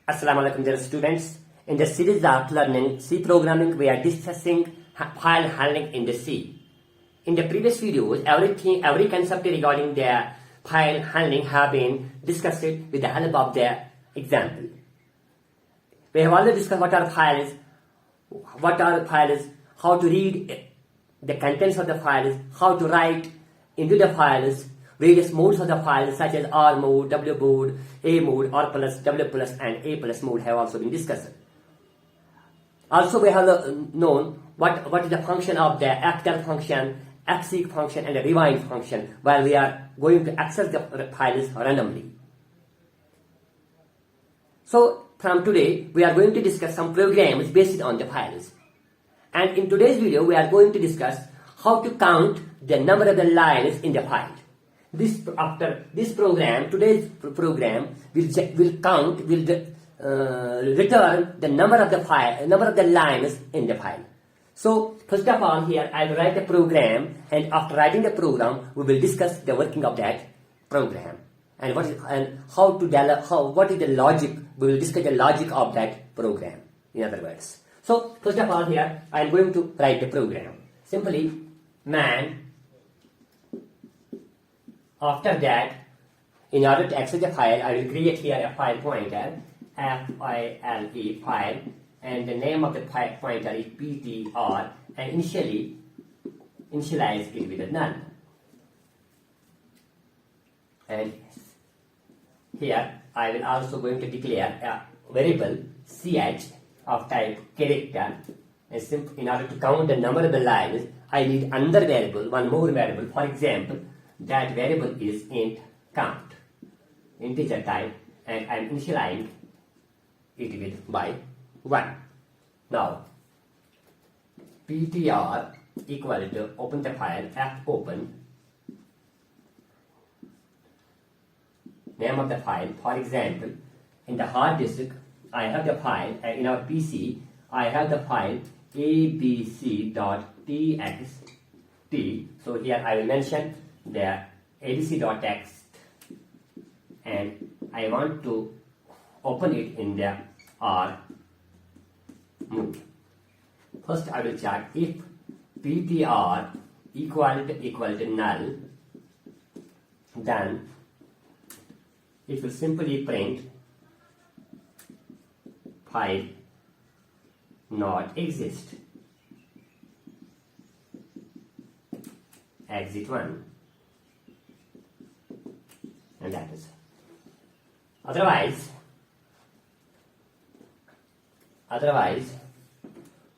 Assalamu alaikum dear students. In the series of learning C programming, we are discussing file handling in the C. In the previous videos, every concept regarding the file handling have been discussed with the help of the example. We have already discussed what are files, how to read the contents of the files, how to write into the files, various modes of the files such as R mode, W mode, A mode, R plus, W plus and A plus mode have also been discussed. Also we have known what is the function of the actor function, exec function and the rewind function while we are going to access the files randomly. So from today we are going to discuss some programs based on the files. And in today's video we are going to discuss how to count the number of the lines in the file. After this program, today's program will return the number of the lines in the file. So first of all, here I will write a program, and after writing the program, we will discuss the working of that program and what is the logic. We will discuss the logic of that program. In other words, so first of all, here I am going to write the program. Simply man. After that, in order to access the file, I will create here a file pointer, F-I-L-E file, and the name of the file pointer is PTR, and initialize it with a null. And here I will also going to declare a variable ch of type character. And in order to count the number of the lines, I need another variable, one more variable. For example, that variable is int count, integer type, and I am initializing it with by 1. Now ptr equal to open the file, fopen, name of the file. For example, in the hard disk I have the file, and in our PC I have the file abc.txt. So here I will mention the abc.txt, and I want to open it in the R mode. First I will check if ptr equal to null, then it will simply print file not exist, exit 1. And that is. Otherwise,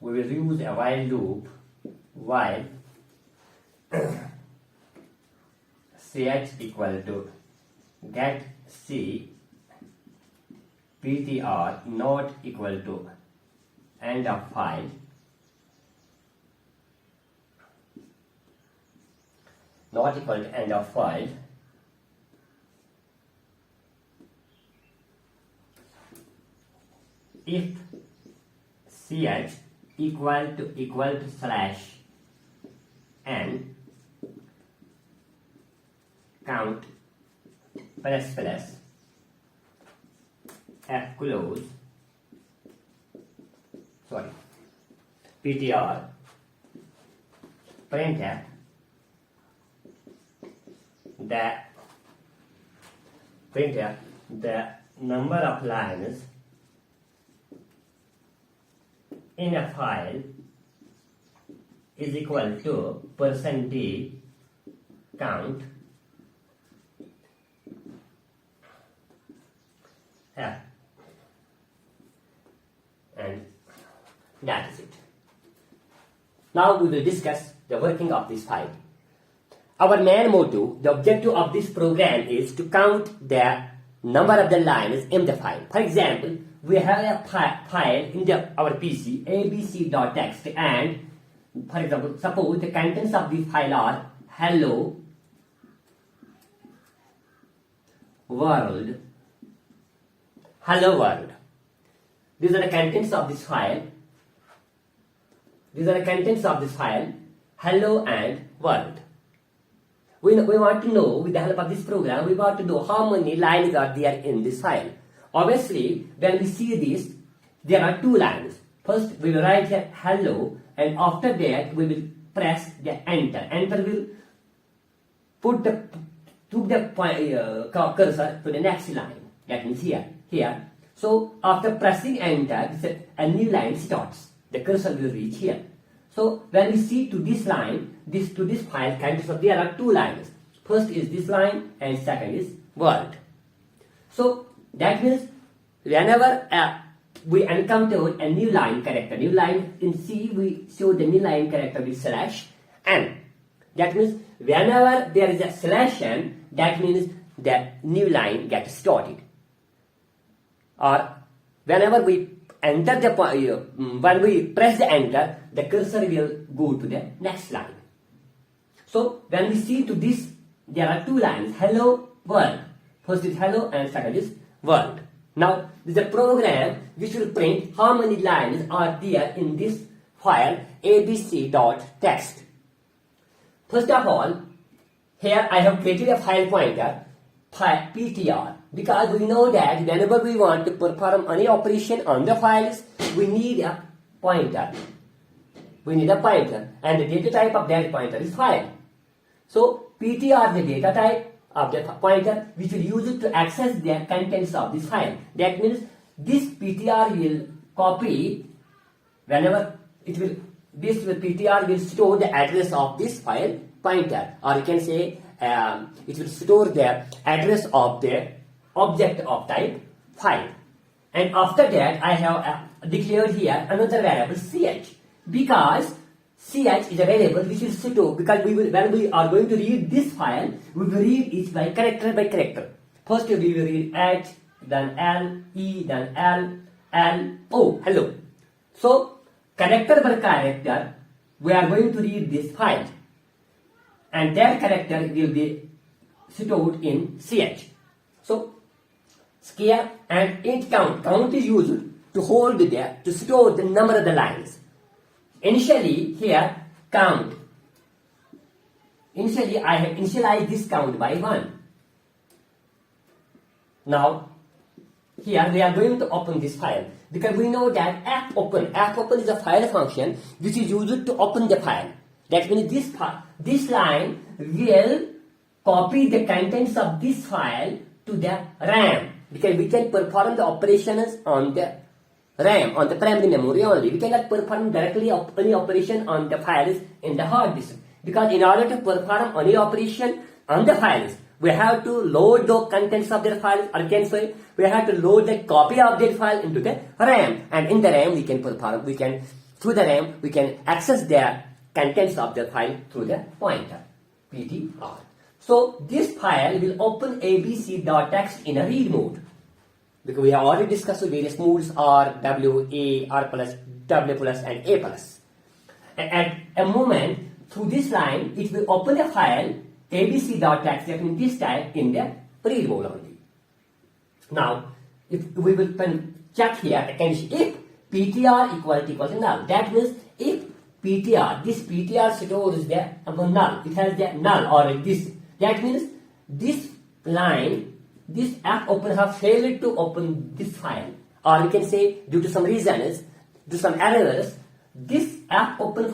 we will use a while loop while ch equal to get c ptr not equal to end of file, not equal to end of file. If ch equal to slash n count plus f close ptr printf the number of lines in a file is equal to %d count f, and that is it. Now we will discuss the working of this file. Our main motto, the objective of this program is to count the number of the lines in the file. For example, we have a file in our PC abc.txt, and for example, suppose the contents of this file are hello world. These are the contents of this file. Hello and world. We want to know, with the help of this program, we want to know how many lines are there in this file. Obviously, when we see this, there are two lines. First, we will write here hello, and after that, we will press the enter. Enter will put the cursor to the next line. That means here. So after pressing enter, a new line starts. The cursor will reach here. So when we see to this line, to this file, there are two lines. First is this line, and second is word. So that means whenever we encounter a new line character, in C we show the new line character with /n. That means whenever there is a /n, that means the new line gets started. Or whenever we enter when we press the enter, the cursor will go to the next line. So when we see to this, there are two lines, hello, world. First is hello and second is world. Now, this is a program which will print how many lines are there in this file abc.txt. First of all, here I have created a file pointer, ptr, because we know that whenever we want to perform any operation on the files, we need a pointer. And the data type of that pointer is file. So, ptr is the data type of the pointer which will use it to access the contents of this file. That means this ptr will copy whenever ptr will store the address of this file pointer, or you can say it will store the address of the object of type file. And after that, I have declared here another variable ch, because ch is a variable which will store, because when we are going to read this file, we will read it by character. First we will read H, then L, E, then L, O, hello. So character by character, we are going to read this file, and that character will be stored in ch. So square and int count. Count is used to store the number of the lines. Initially here count. Initially I have initialized this count by 1. Now here we are going to open this file, because we know that fopen is a file function which is used to open the file. That means this line will copy the contents of this file to the RAM, because we can perform the operations on the RAM, on the primary memory only. We cannot perform directly any operation on the files in the hard disk, because in order to perform any operation on the files, we have to load the contents of the file, or can say we have to load the copy of that file into the RAM, and in the RAM through the RAM we can access the contents of the file through the pointer ptr. So this file will open abc.txt in a read mode, because we have already discussed various modes R, W, A, R+, W+, and A+. And at a moment, through this line, it will open a file abc.txt, that means this type, in the read mode only. Now, if we will check here, if ptr equal to null, that means if this ptr stores the null, it has the null, or this, that means this line, this fopen have failed to open this file, or we can say due to some reasons, due to some errors, this fopen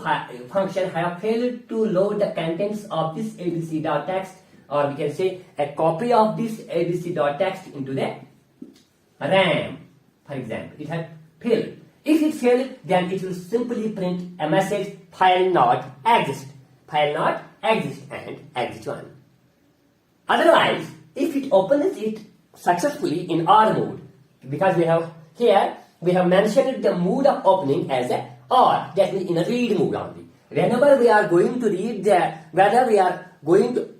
function have failed to load the contents of this abc.txt, or we can say a copy of this abc.txt into the RAM, for example. It has failed. If it failed, then it will simply print a message, file not exist, and exit 1. Otherwise, if it opens it successfully in R mode, because we have mentioned the mode of opening as a R, that means in a read mode only. Whenever we are going to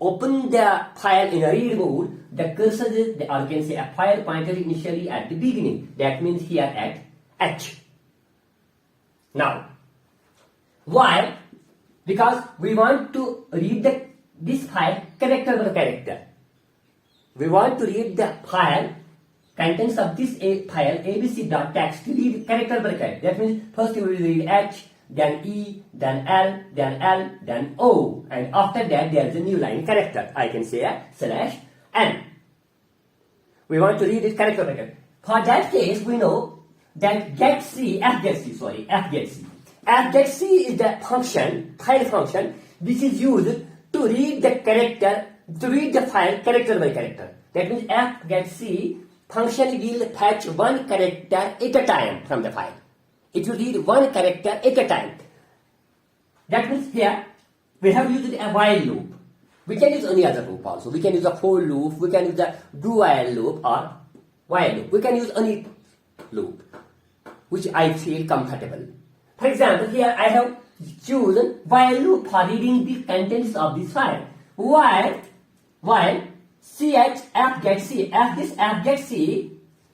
open the file in a read mode, the cursor is, or you can say a file pointer initially at the beginning. That means here at H. Now, why? Because we want to read this file character by character. We want to read the file contents of this file abc.txt, read character by character. That means first we will read H, then E, then L, then O, and after that there is a new line character. I can say /n. We want to read it character by character. For that case, we know that f get c is the function, file function, which is used to read the character, to read the file character by character. That means f get c function will fetch one character at a time from the file. It will read one character at a time. That means here we have used a while loop. We can use any other loop also. We can use a for loop, we can use a do while loop or while loop. We can use any loop which I feel comfortable. For example, here I have chosen while loop for reading the contents of this file. While ch f get c, this f get c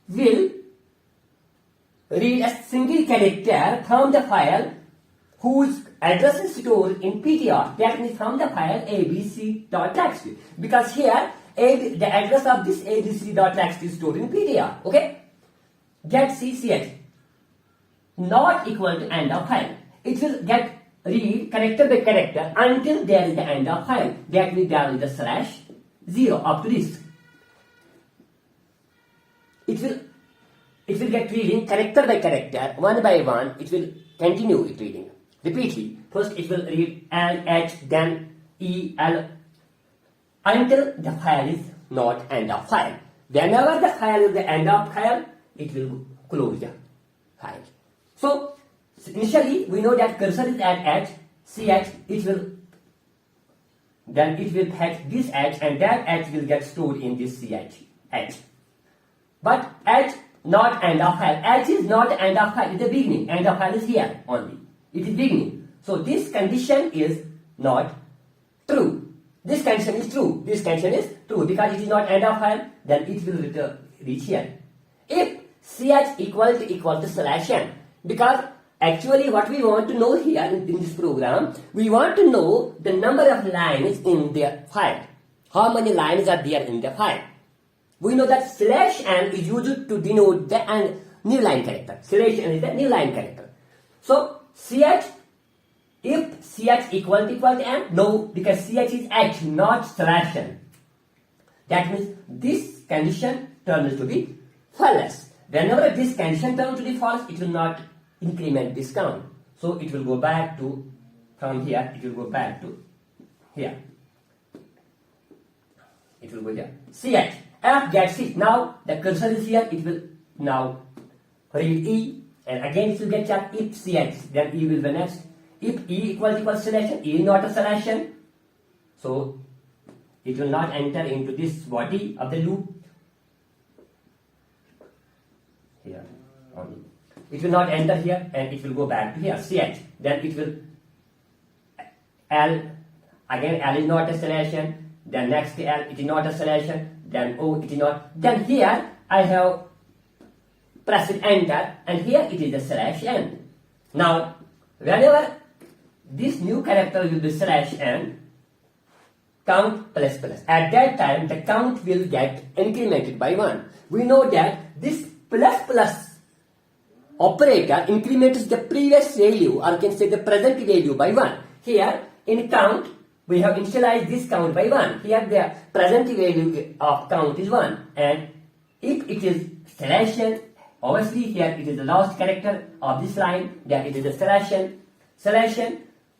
will read a single character from the file whose address is stored in PTR. That means from the file abc.txt. Because here the address of this abc.txt is stored in PTR. Okay? Get ch not equal to end of file. It will get read character by character until there is the end of file. That means there is the /0 up to this. It will get reading character by character, one by one. It will continue it reading repeatedly. First it will read L, H, then E, L, until the file is not end of file. Whenever the file is the end of file, it will close the file. So initially we know that cursor is at H, ch, it will fetch this H, and that H will get stored in this ch. But H not end of file. H is not end of file, it is the beginning. End of file is here only. It is beginning. So this condition is not true. This condition is true. This condition is true because it is not end of file, then it will reach here. If ch equal to /n, because actually what we want to know here in this program, we want to know the number of lines in the file. How many lines are there in the file? We know that /n is used to denote the new line character. /n is the new line character. So if ch equal to n, no, because ch is h, not /n. That means this condition turns to be false. Whenever this condition turns to be false, it will not increment this count. So it will go back to, from here, it will go back to here. It will go here. ch, f get c. Now the cursor is here, it will now read E, and again it will get checked if ch, then E will be next. If E equal to /n, E is not a /n, so it will not enter into this body of the loop. Here only. It will not enter here, and it will go back to here, ch. Then it will L, again L is not a /n, then next L, it is not a /n, then O, it is not. Then here I have pressed enter, and here it is the /n. Now, whenever this new character will be /n, count plus. At that time, the count will get incremented by 1. We know that this plus operator increments the previous value, or you can say the present value, by 1. Here, in count, we have initialized this count by 1. Here, the present value of count is 1. And if it is /n, obviously here it is the last character of this line, then it is the /n,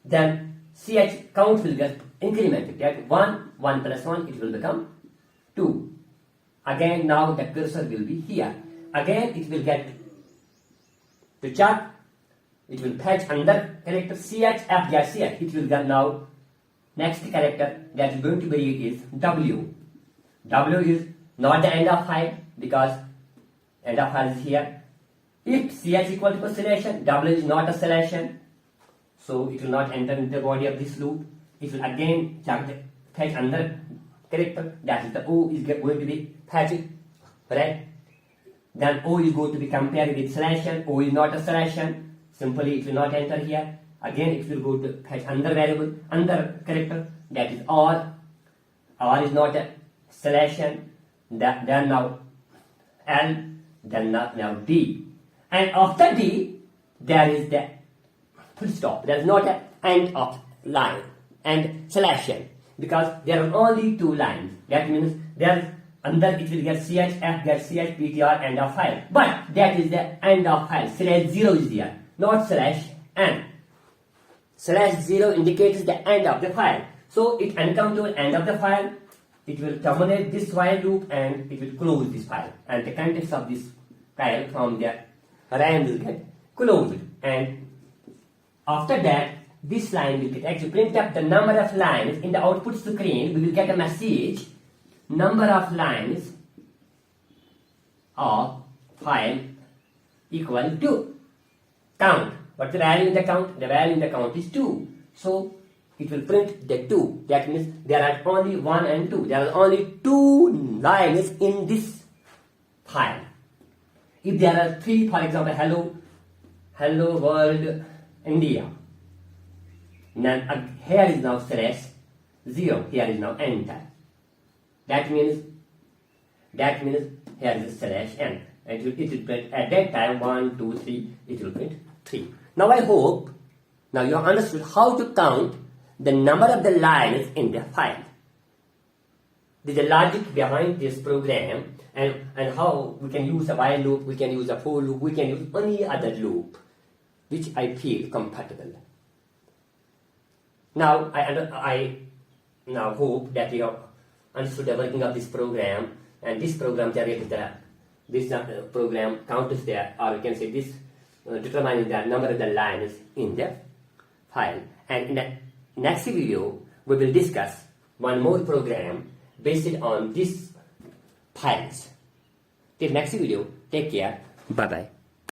then ch count will get incremented. That 1 plus 1, it will become 2. Again, now the cursor will be here. Again, it will get to check. It will fetch another character ch, f get ch. It will get now next character that is going to be is w. W is not the end of file because end of file is here. If ch equal to /n, w is not a /n, so it will not enter into the body of this loop. It will again fetch another character, that is the O is going to be fetched, right? Then O is going to be compared with /n. O is not a /n, simply it will not enter here. Again it will go to fetch another variable, another character, that is R. R is not a /n. Then now L, then now D. And after D, there is the full stop. There is not an end of line and /n, because there are only 2 lines. That means there under it will get CHF, get CH, PTR, end of file. But that is the end of file. /0 is there, not /n. /0 indicates the end of the file. So it encounters end of the file. It will terminate this while loop and it will close this file. And the contents of this file from the RAM will get closed. And after that, this line will get actually print up the number of lines in the output screen. We will get a message, number of lines of file equal to count. What's the value in the count? The value in the count is 2. So it will print the 2. That means there are only 1 and 2. There are only 2 lines in this file. If there are 3, for example, hello world India. Now, here is now /0. Here is now enter. That means here is /n. And it will print at that time 1, 2, 3. It will print 3. Now I hope now you have understood how to count the number of the lines in the file. There is a logic behind this program and how we can use a while loop, we can use a for loop, we can use any other loop which I feel compatible. Now I now hope that you have understood the working of this program, and this program generates this program counts there, or you can say this determining the number of the lines in the file. And in the next video we will discuss one more program based on these files. Till next video, take care. Bye bye.